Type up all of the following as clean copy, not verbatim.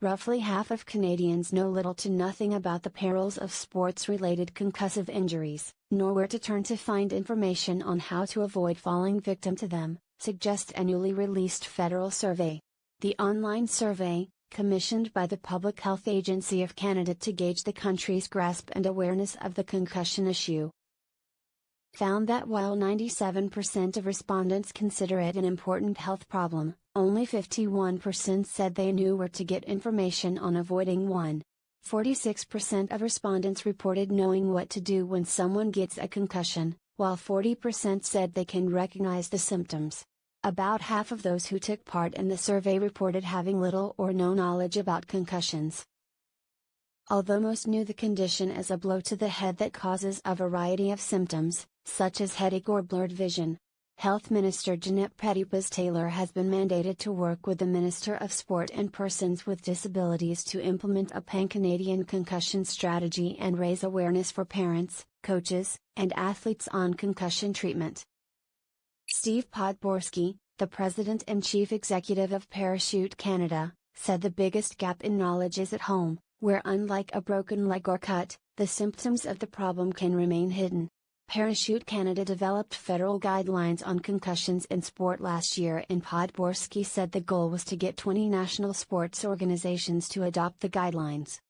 Roughly half of Canadians know little to nothing about the perils of sports-related concussive injuries, nor where to turn to find information on how to avoid falling victim to them, suggests a newly released federal survey. The online survey, commissioned by the Public Health Agency of Canada to gauge the country's grasp and awareness of the concussion issue, found that while 97% of respondents consider it an important health problem, only 51% said they knew where to get information on avoiding one. 46% of respondents reported knowing what to do when someone gets a concussion, while 40% said they can recognize the symptoms. About half of those who took part in the survey reported having little or no knowledge about concussions. Although most knew the condition as a blow to the head that causes a variety of symptoms, such as headache or blurred vision, Health Minister Jeanette Petitpas-Taylor has been mandated to work with the Minister of Sport and Persons with Disabilities to implement a pan-Canadian concussion strategy and raise awareness for parents, coaches, and athletes on concussion treatment. Steve Podborski, the President and Chief Executive of Parachute Canada, said the biggest gap in knowledge is at home, where unlike a broken leg or cut, the symptoms of the problem can remain hidden. Parachute Canada developed federal guidelines on concussions in sport last year, and Podborski said the goal was to get 20 national sports organizations to adopt the guidelines.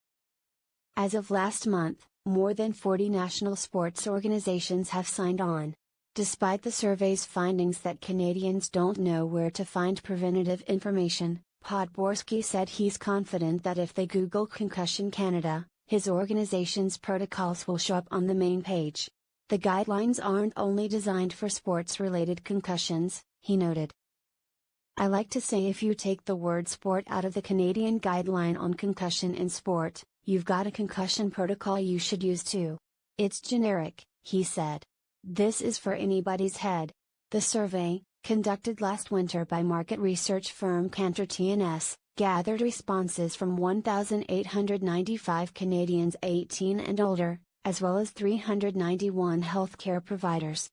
As of last month, more than 40 national sports organizations have signed on. Despite the survey's findings that Canadians don't know where to find preventative information, Podborski said he's confident that if they Google Concussion Canada, his organization's protocols will show up on the main page. The guidelines aren't only designed for sports-related concussions, he noted. I like to say if you take the word sport out of the Canadian guideline on concussion in sport, you've got a concussion protocol you should use too. It's generic, he said. This is for anybody's head. The survey, conducted last winter by market research firm Cantor TNS, gathered responses from 1,895 Canadians 18 and older, as well as 391 healthcare providers.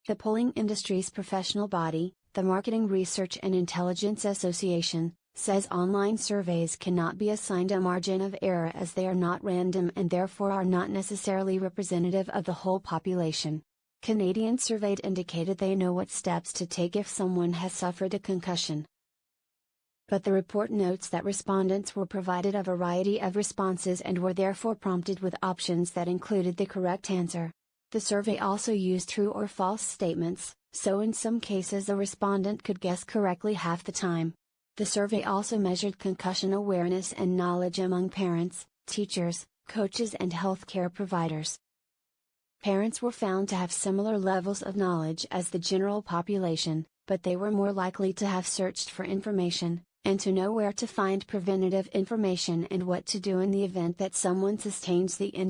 The polling industry's professional body, the Marketing Research and Intelligence Association, says online surveys cannot be assigned a margin of error as they are not random and therefore are not necessarily representative of the whole population. Canadians surveyed indicated they know what steps to take if someone has suffered a concussion. But the report notes that respondents were provided a variety of responses and were therefore prompted with options that included the correct answer. The survey also used true or false statements, so in some cases a respondent could guess correctly half the time. The survey also measured concussion awareness and knowledge among parents, teachers, coaches and healthcare providers. Parents were found to have similar levels of knowledge as the general population, but they were more likely to have searched for information, and to know where to find preventative information and what to do in the event that someone sustains the injury.